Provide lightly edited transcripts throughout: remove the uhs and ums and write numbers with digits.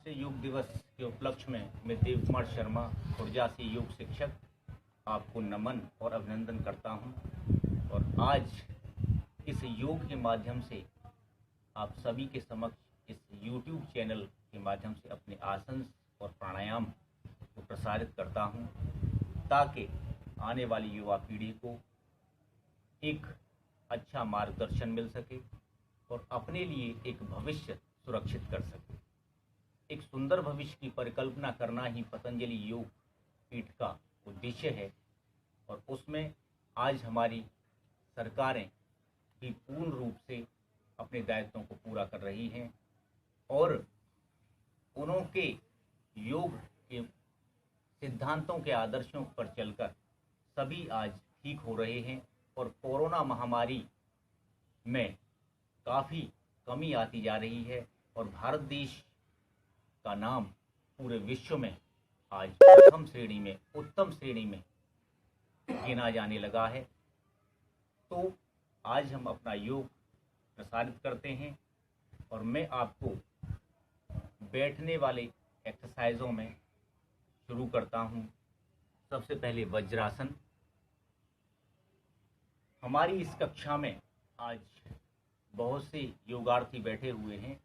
से योग दिवस के उपलक्ष्य में मैं देव कुमार शर्मा, खुर्जा से योग शिक्षक, आपको नमन और अभिनंदन करता हूं। और आज इस योग के माध्यम से आप सभी के समक्ष इस YouTube चैनल के माध्यम से अपने आसन और प्राणायाम को प्रसारित करता हूं, ताकि आने वाली युवा पीढ़ी को एक अच्छा मार्गदर्शन मिल सके और अपने लिए एक भविष्य सुरक्षित कर सके। एक सुंदर भविष्य की परिकल्पना करना ही पतंजलि योग पीठ का उद्देश्य है, और उसमें आज हमारी सरकारें भी पूर्ण रूप से अपने दायित्वों को पूरा कर रही हैं और उनके योग के सिद्धांतों के आदर्शों पर चलकर सभी आज ठीक हो रहे हैं और कोरोना महामारी में काफ़ी कमी आती जा रही है और भारत देश का नाम पूरे विश्व में आज प्रथम श्रेणी में, उत्तम श्रेणी में गिना जाने लगा है। तो आज हम अपना योग प्रसारित करते हैं और मैं आपको बैठने वाले एक्सरसाइजों में शुरू करता हूं। सबसे पहले वज्रासन। हमारी इस कक्षा में आज बहुत से योगार्थी बैठे हुए हैं,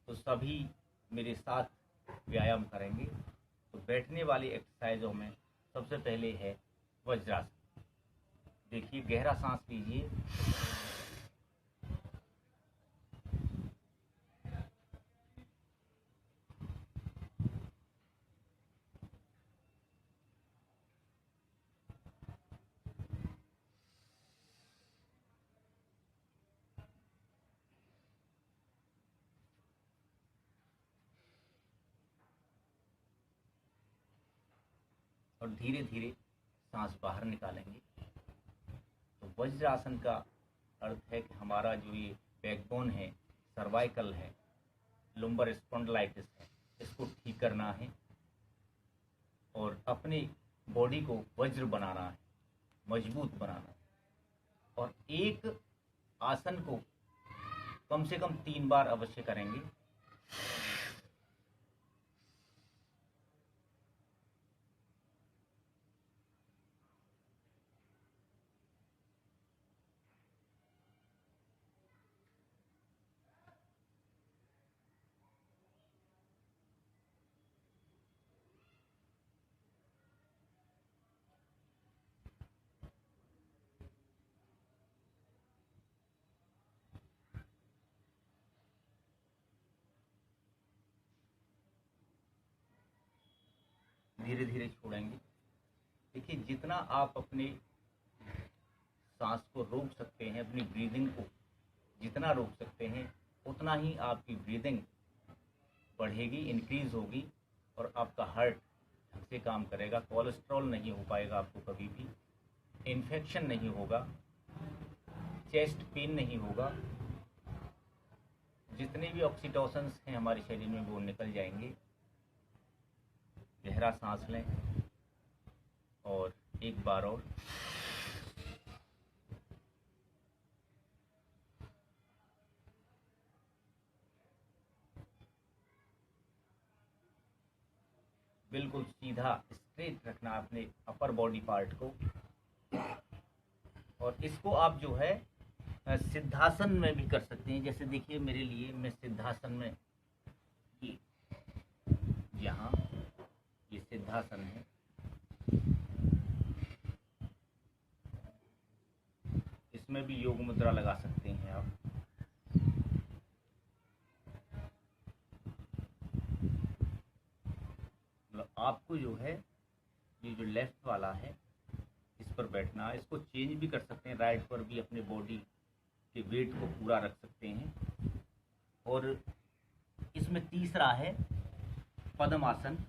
तो सभी मेरे साथ व्यायाम करेंगे। तो बैठने वाली एक्सरसाइजों में सबसे पहले है वज्रासन। देखिए, गहरा सांस लीजिए, और धीरे धीरे सांस बाहर निकालेंगे। तो वज्रासन का अर्थ है कि हमारा जो ये बैकबोन है, सर्वाइकल है, लुम्बर स्पॉन्डिलाइटिस है, इसको ठीक करना है और अपनी बॉडी को वज्र बनाना है, मजबूत बनाना है। और एक आसन को कम से कम 3 बार अवश्य करेंगे। धीरे धीरे छोड़ेंगे। देखिए, जितना आप अपने सांस को रोक सकते हैं, अपनी ब्रीदिंग को जितना रोक सकते हैं, उतना ही आपकी ब्रीदिंग बढ़ेगी, इंक्रीज होगी और आपका हार्ट ढंग से काम करेगा। कोलेस्ट्रॉल नहीं हो पाएगा आपको कभी भी, इन्फेक्शन नहीं होगा, चेस्ट पेन नहीं होगा, जितने भी ऑक्सीटोसिन्स हैं हमारे शरीर में वो निकल जाएंगे। गहरा सांस लें और एक बार और। बिल्कुल सीधा स्ट्रेट रखना अपने अपर बॉडी पार्ट को। और इसको आप जो है सिद्धासन में भी कर सकते हैं। जैसे देखिए, मेरे लिए मैं सिद्धासन में यहाँ ये सिद्धासन है, इसमें भी योग मुद्रा लगा सकते हैं आप। मतलब आपको जो है ये जो लेफ्ट वाला है इस पर बैठना है। इसको चेंज भी कर सकते हैं, राइट पर भी अपने बॉडी के वेट को पूरा रख सकते हैं। और इसमें तीसरा है पद्मासन।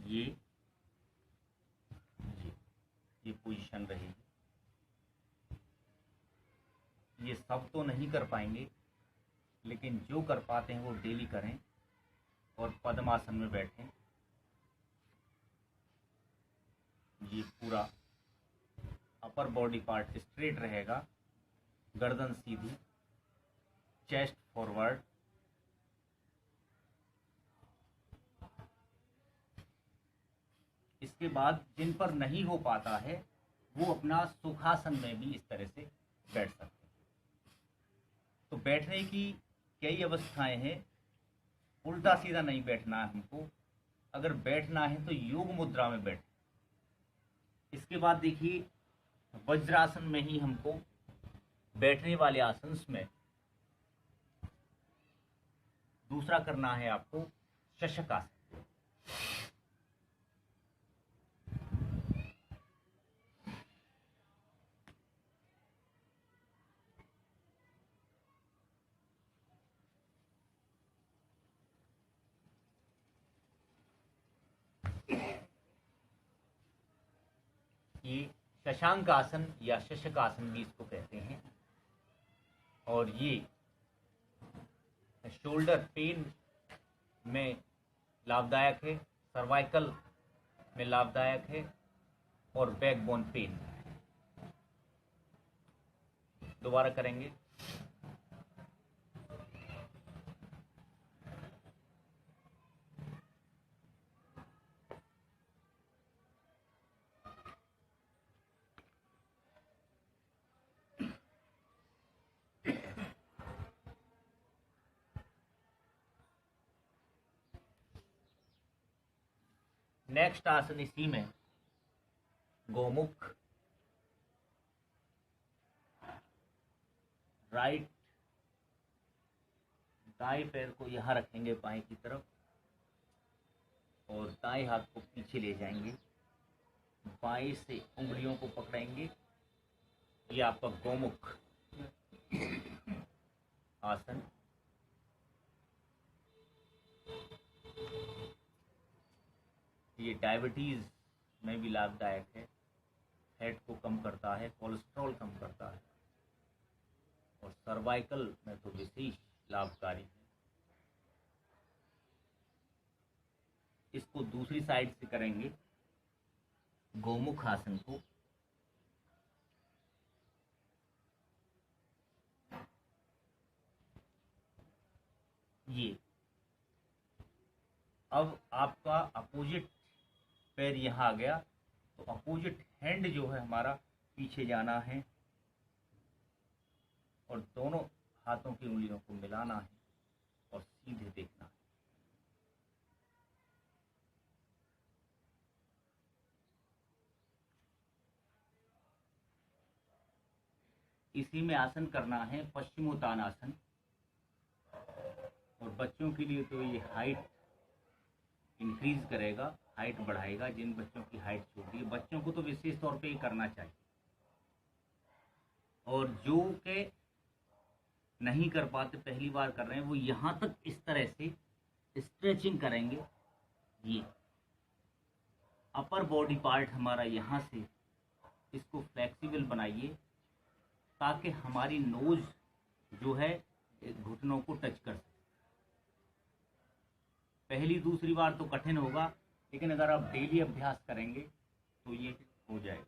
ये पोजीशन रहेगी। ये सब तो नहीं कर पाएंगे, लेकिन जो कर पाते हैं वो डेली करें और पद्मासन में बैठें। ये पूरा अपर बॉडी पार्ट स्ट्रेट रहेगा, गर्दन सीधी, चेस्ट फॉरवर्ड। इसके बाद जिन पर नहीं हो पाता है वो अपना सुखासन में भी इस तरह से बैठ सकते हैं। तो बैठने की कई अवस्थाएं हैं, उल्टा सीधा नहीं बैठना है हमको। अगर बैठना है तो योग मुद्रा में बैठे। इसके बाद देखिए वज्रासन में ही हमको बैठने वाले आसन में दूसरा करना है आपको शशकासन। ये शशांक आसन या शशकासन भी इसको कहते हैं। और ये शोल्डर पेन में लाभदायक है, सर्वाइकल में लाभदायक है और बैकबोन पेन। दोबारा करेंगे। नेक्स्ट आसन इसी में गोमुख। राइट दाएं पैर को यहां रखेंगे बाएं की तरफ और दाएं हाथ को पीछे ले जाएंगे, बाएं से उंगलियों को पकड़ेंगे। ये आपका गोमुख आसन। ये डायबिटीज में भी लाभदायक है, फैट को कम करता है, कोलेस्ट्रॉल कम करता है और सर्वाइकल में तो विशेष लाभकारी है। इसको दूसरी साइड से करेंगे गोमुख आसन को। ये अब आपका अपोजिट पैर यहाँ आ गया, तो अपोजिट हैंड जो है हमारा पीछे जाना है और दोनों हाथों की उंगलियों को मिलाना है और सीधे देखना है। इसी में आसन करना है पश्चिमोत्तानासन। और बच्चों के लिए तो ये हाइट इंक्रीज करेगा, हाइट बढ़ाएगा। जिन बच्चों की हाइट छोटी है, बच्चों को तो विशेष तौर पे ये करना चाहिए। और जो के नहीं कर पाते, पहली बार कर रहे हैं, वो यहाँ तक इस तरह से स्ट्रेचिंग करेंगे। ये अपर बॉडी पार्ट हमारा यहाँ से इसको फ्लेक्सिबल बनाइए ताकि हमारी नोज जो है घुटनों को टच कर सके। पहली दूसरी बार तो कठिन होगा, लेकिन अगर आप डेली अभ्यास करेंगे तो ये हो जाएगा।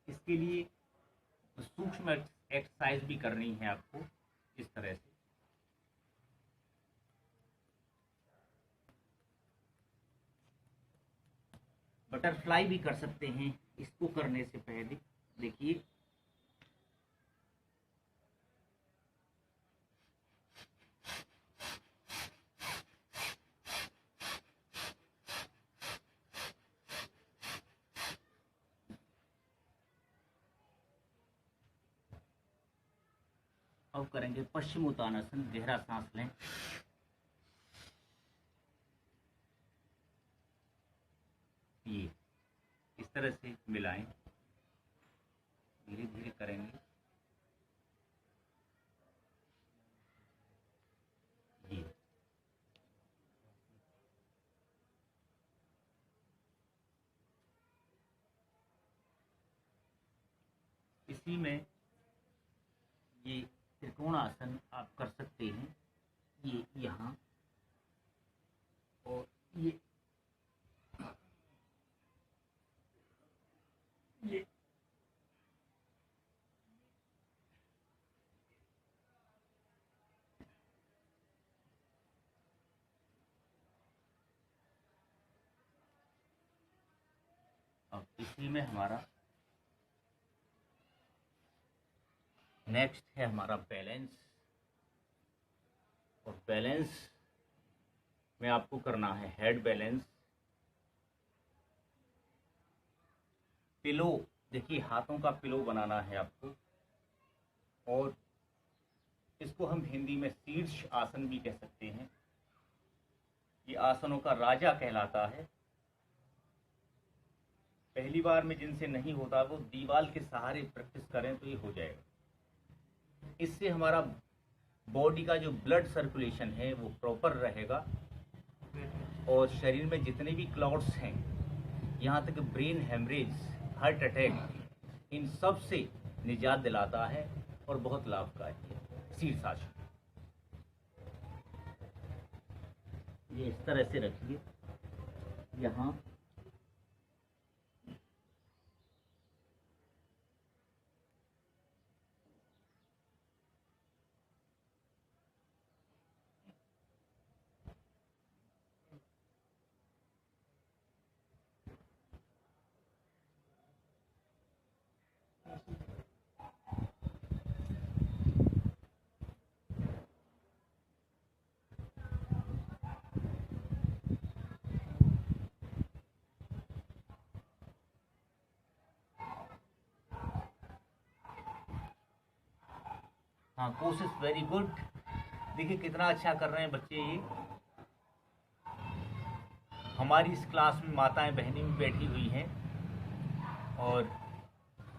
इसके लिए सूक्ष्म एक्सरसाइज भी करनी है आपको इस तरह से। बटरफ्लाई भी कर सकते हैं इसको करने से पहले। देखिए अब करेंगे पश्चिमोत्तानासन। गहरा सांस लें। ये इस तरह से मिलाएं, धीरे धीरे करेंगे। ये इसी में ये त्रिकोणासन आप कर सकते हैं। ये यहाँ और ये अब इसी में हमारा नेक्स्ट है हमारा बैलेंस, और बैलेंस में आपको करना है हेड बैलेंस। पिलो, देखिए हाथों का पिलो बनाना है आपको, और इसको हम हिंदी में शीर्ष आसन भी कह सकते हैं। ये आसनों का राजा कहलाता है। पहली बार में जिनसे नहीं होता वो दीवार के सहारे प्रैक्टिस करें तो ये हो जाएगा। इससे हमारा बॉडी का जो ब्लड सर्कुलेशन है वो प्रॉपर रहेगा, और शरीर में जितने भी क्लॉट्स हैं, यहाँ तक ब्रेन हेमरेज, हार्ट अटैक, इन सब से निजात दिलाता है और बहुत लाभकारी है शीर्षासन। ये इस तरह से रखिए, यहाँ हाँ, कोशिश वेरी गुड। देखिए कितना अच्छा कर रहे हैं बच्चे। ये हमारी इस क्लास में माताएं बहनें भी बैठी हुई हैं और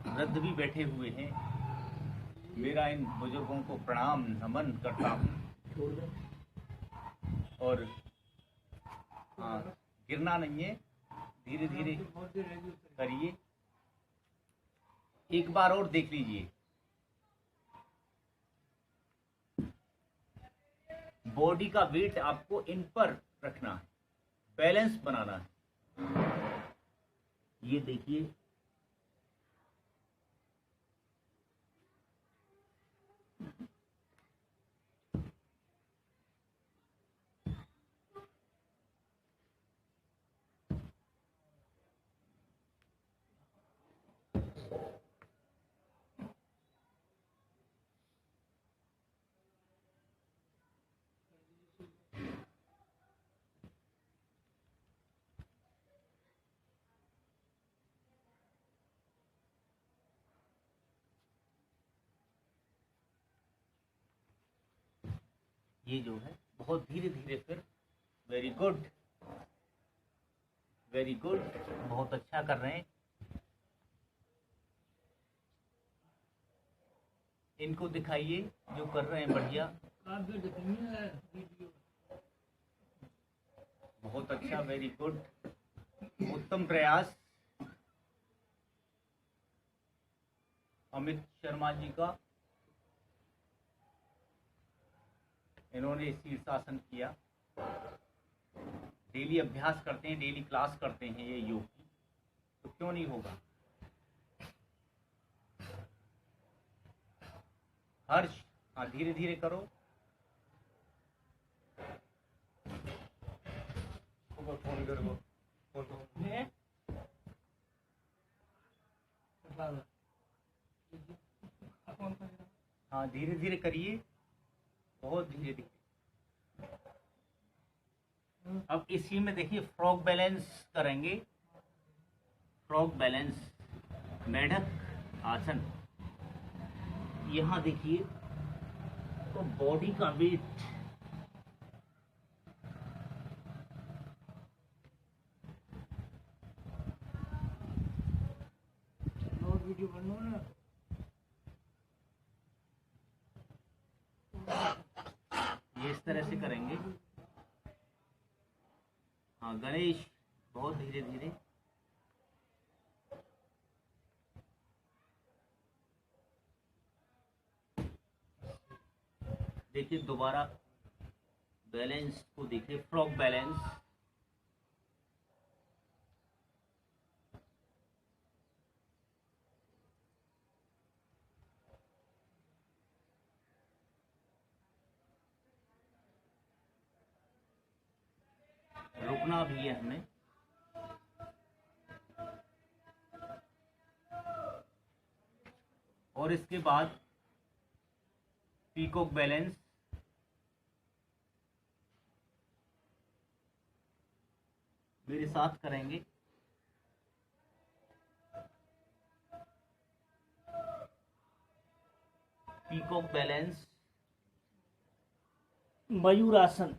वृद्ध भी बैठे हुए हैं। मेरा इन बुजुर्गों को प्रणाम नमन करता हूँ। और हाँ, गिरना नहीं है, धीरे धीरे करिए। एक बार और देख लीजिए। बॉडी का वेट आपको इन पर रखना है, बैलेंस बनाना है। ये देखिए, ये जो है बहुत धीरे धीरे फिर। वेरी गुड, वेरी गुड, बहुत अच्छा कर रहे हैं। इनको दिखाइए जो कर रहे हैं बढ़िया। बहुत अच्छा, वेरी गुड, उत्तम प्रयास अमित शर्मा जी का। इन्होंने शीर्षासन किया। डेली अभ्यास करते हैं, डेली क्लास करते हैं ये योग की, तो क्यों नहीं होगा। हर्ष, हाँ धीरे धीरे करो। फोन करो, हाँ धीरे धीरे करिए, बहुत धीरे धीरे। अब इसी में देखिए फ्रॉग बैलेंस करेंगे। फ्रॉग बैलेंस, मेढक आसन। यहाँ देखिए तो बॉडी का वेट वीडियो बनना ना, ये इस तरह से करेंगे। हाँ गणेश, बहुत धीरे धीरे। देखिए दोबारा बैलेंस को देखिए, फ्रॉग बैलेंस। रुकना भी है हमें। और इसके बाद पीकॉक बैलेंस, मेरे साथ करेंगे। पीकॉक बैलेंस, मयूरासन,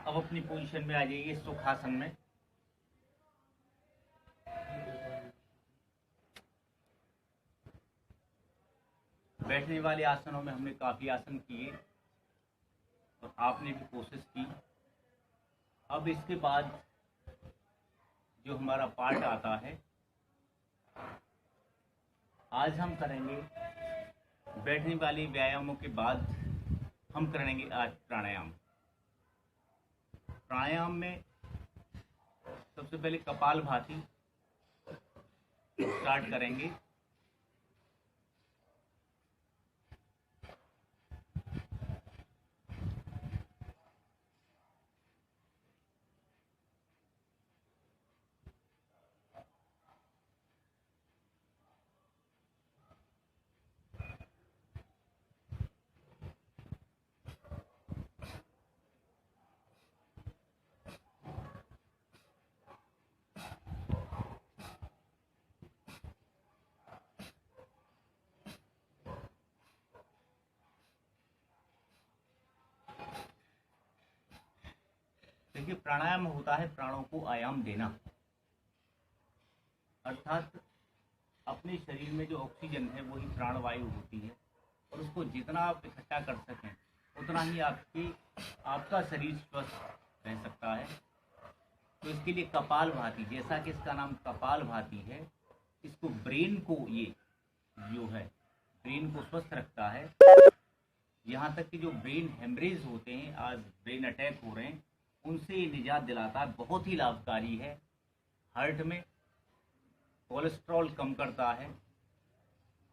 अब अपनी पोजीशन में आ जाइए सुखासन में। बैठने वाले आसनों में हमने काफी आसन किए और आपने भी कोशिश की। अब इसके बाद जो हमारा पार्ट आता है, आज हम करेंगे बैठने वाले व्यायामों के बाद हम करेंगे आज प्राणायाम। प्राणायाम में सबसे पहले कपालभाति स्टार्ट करेंगे। देखिए, प्राणायाम होता है प्राणों को आयाम देना, अर्थात अपने शरीर में जो ऑक्सीजन है वही प्राणवायु होती है और उसको जितना आप इकट्ठा कर सकें उतना ही आपका शरीर स्वस्थ रह सकता है। तो इसके लिए कपालभाति, जैसा कि इसका नाम कपालभाति है, इसको ब्रेन को ब्रेन को स्वस्थ रखता है। यहाँ तक कि जो ब्रेन हेमरेज होते हैं, आज ब्रेन अटैक हो रहे हैं, उनसे निजात दिलाता है। बहुत ही लाभकारी है। हार्ट में कोलेस्ट्रॉल कम करता है,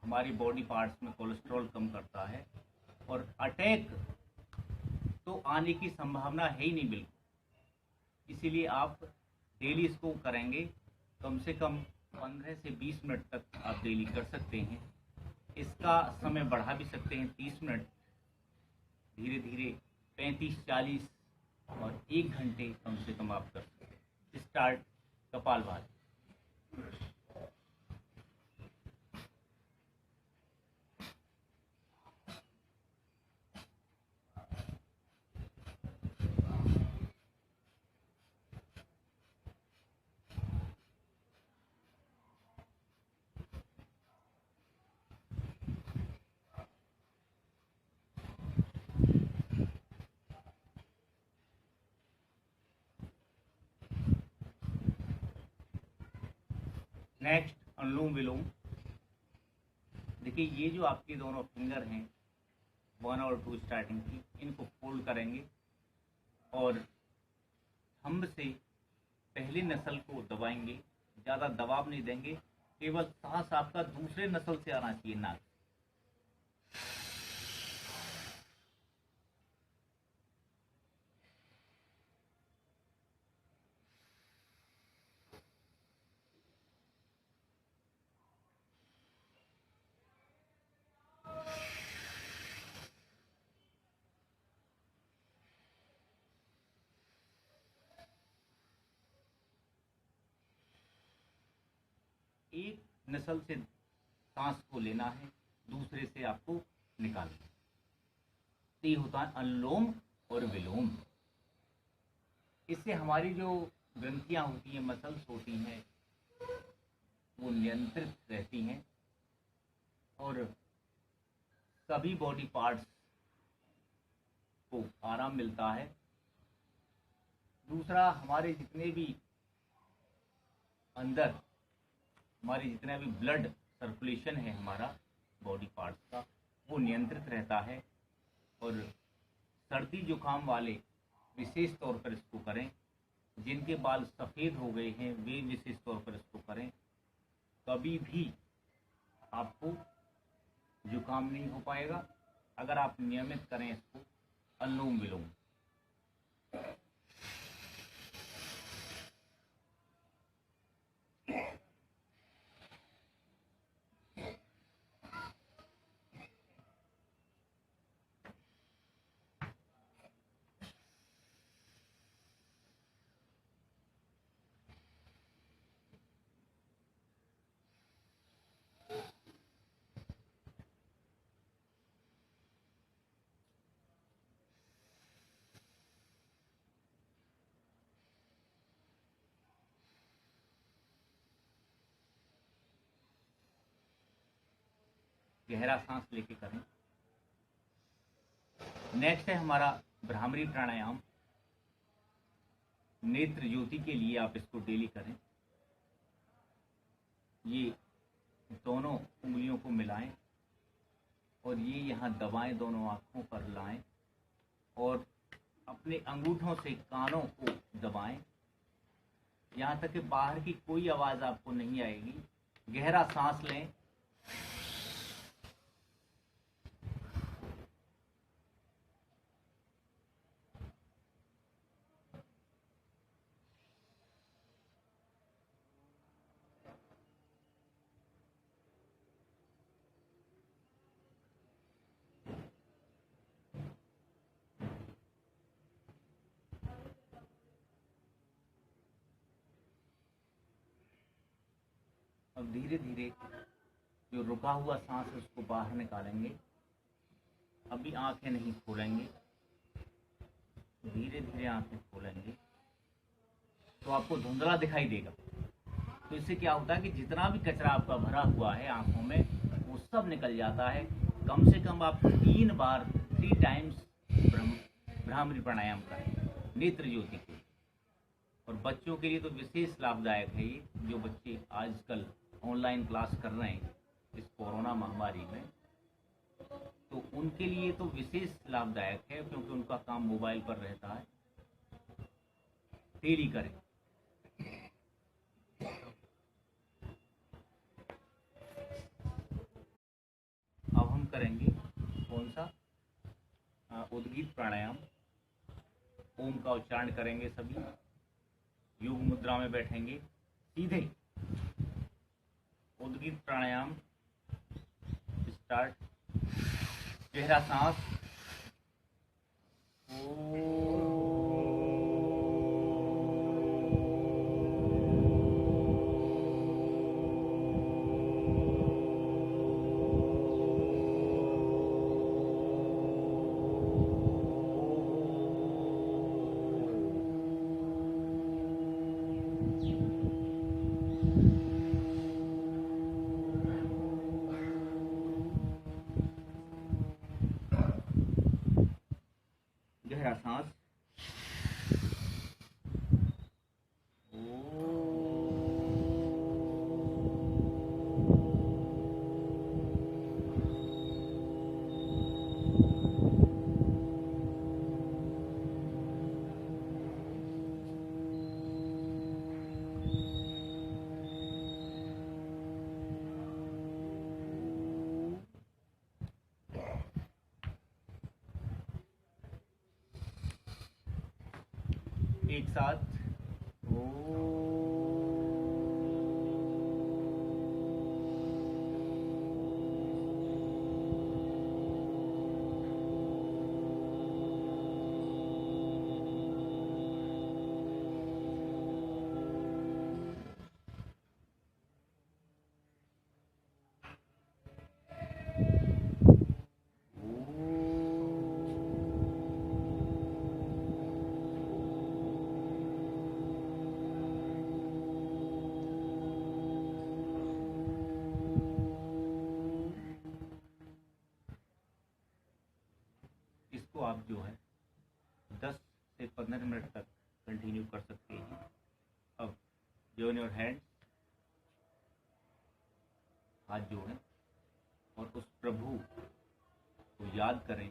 हमारी बॉडी पार्ट्स में कोलेस्ट्रॉल कम करता है और अटैक तो आने की संभावना है ही नहीं बिल्कुल। इसीलिए आप डेली इसको करेंगे, कम से कम 15 से 20 मिनट तक आप डेली कर सकते हैं। इसका समय बढ़ा भी सकते हैं, 30 मिनट, धीरे धीरे 35-40 और 1 घंटे कम से कम आप कर सकते हैं। स्टार्ट कपालभाति। नेक्स्ट अनुलोम विलोम। देखिए, ये जो आपके दोनों फिंगर हैं 1 और 2 स्टार्टिंग की, इनको फोल्ड करेंगे और थंब से पहली नसल को दबाएंगे। ज़्यादा दबाव नहीं देंगे, केवल सांस आपका दूसरे नसल से आना चाहिए, नाक। एक नसल से सांस को लेना है, दूसरे से आपको निकालना है। तो ये होता है अनुलोम और विलोम। इससे हमारी जो ग्रंथियां होती हैं, मसल्स होती हैं, वो नियंत्रित रहती हैं और सभी बॉडी पार्ट्स को आराम मिलता है। दूसरा, हमारे जितने भी अंदर हमारी जितना भी ब्लड सर्कुलेशन है हमारा बॉडी पार्ट्स का, वो नियंत्रित रहता है। और सर्दी जुकाम वाले विशेष तौर पर इसको करें। जिनके बाल सफ़ेद हो गए हैं वे विशेष तौर पर इसको करें। कभी भी आपको जुकाम नहीं हो पाएगा अगर आप नियमित करें इसको, अनुलोम विलोम। गहरा सांस लेके करें। नेक्स्ट है हमारा भ्रामरी प्राणायाम। नेत्र ज्योति के लिए आप इसको डेली करें। ये दोनों उंगलियों को मिलाएं और ये यहाँ दबाएं, दोनों आंखों पर लाएं और अपने अंगूठों से कानों को दबाएं, यहाँ तक कि बाहर की कोई आवाज़ आपको नहीं आएगी। गहरा सांस लें। अब धीरे धीरे जो रुका हुआ सांस है उसको बाहर निकालेंगे। अभी आंखें नहीं खोलेंगे, धीरे धीरे आंखें खोलेंगे तो आपको धुंधला दिखाई देगा। तो इससे क्या होता है कि जितना भी कचरा आपका भरा हुआ है आंखों में वो सब निकल जाता है। कम से कम आप 3 बार 3 टाइम्स भ्रामरी प्राणायाम करें नेत्र ज्योति के। और बच्चों के लिए तो विशेष लाभदायक है ये, जो बच्चे आजकल ऑनलाइन क्लास कर रहे हैं इस कोरोना महामारी में, तो उनके लिए तो विशेष लाभदायक है क्योंकि उनका काम मोबाइल पर रहता है। डेली करें। अब हम करेंगे कौन सा, उद्गीत प्राणायाम। ओम का उच्चारण करेंगे सभी। योग मुद्रा में बैठेंगे सीधे। उद्गीत प्राणायाम स्टार्ट। गहरा सांस। गहरा सांस। एक साथ आप जो है 10 से 15 मिनट तक कंटिन्यू कर सकते हैं। अब जॉइन योर हैंड्स, हाथ जोड़ें और उस प्रभु को याद करें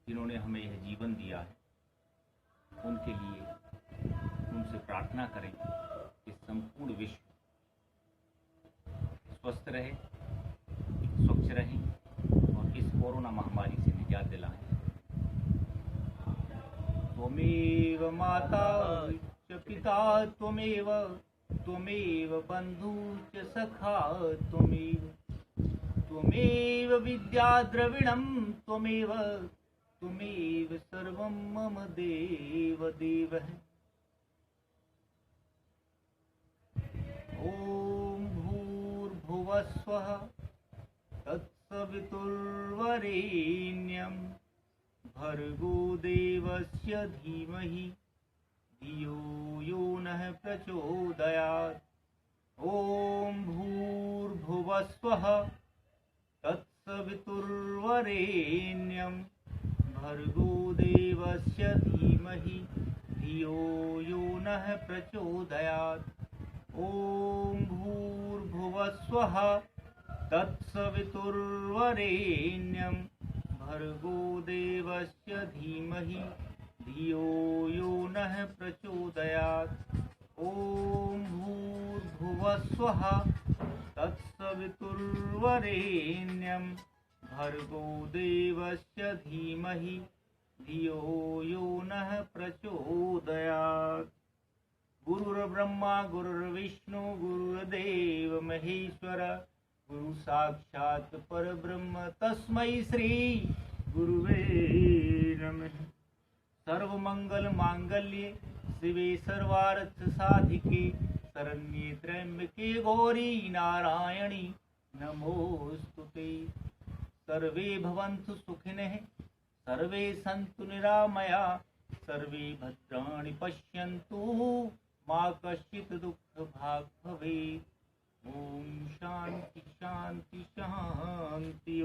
जिन्होंने हमें यह जीवन दिया है। उनके लिए उनसे प्रार्थना करें कि संपूर्ण विश्व स्वस्थ रहे, स्वच्छ रहें और इस कोरोना महामारी से निजात दिलाएं। त्वमेव माता च पिता त्वमेव, त्वमेव बन्धु च सखा त्वमेव, त्वमेव विद्या द्रविणं त्वमेव, त्वमेव सर्वं मम देव देव। ॐ भूर्भुवः स्वः तत्सवितुर्वरेण्यं भर्गो देवस्य धीमहि धियो यो नः प्रचोदयात्। ॐ भूर्भुवः स्वः तत्सवितुर्वरेण्यं भर्गो देवस्य धीमहि धियो यो नः प्रचोदयात्। ॐ भूर्भुवः स्वः तत्सवितुर्वरेण्यं भर्गो देवस्य धीमहि धियो यो नः प्रचोदयात्। ॐ भूर्भुवः स्वः तत्सवितुर्वरेण्यं भर्गो देवस्य धीमहि धियो यो नः प्रचोदयात्। गुरुर्ब्रह्मा गुरुर्विष्णु गुरुर्देव महेश्वर, गुरु साक्षात् परब्रह्म तस्मै श्री गुरुवे नमः। सर्वमंगल मांगल्ये शिवे सर्वार्थ साधिके, शरण्ये त्र्यंबके गौरी नारायणी नमोस्तुते। सर्वे भवन्तु सुखिनः, सर्वे सन्तु निरामया, सर्वे भद्राणि पश्यन्तु मा कश्चित् दुःखभाग् भवेत्। ॐ शान्ति शान्ति शान्ति।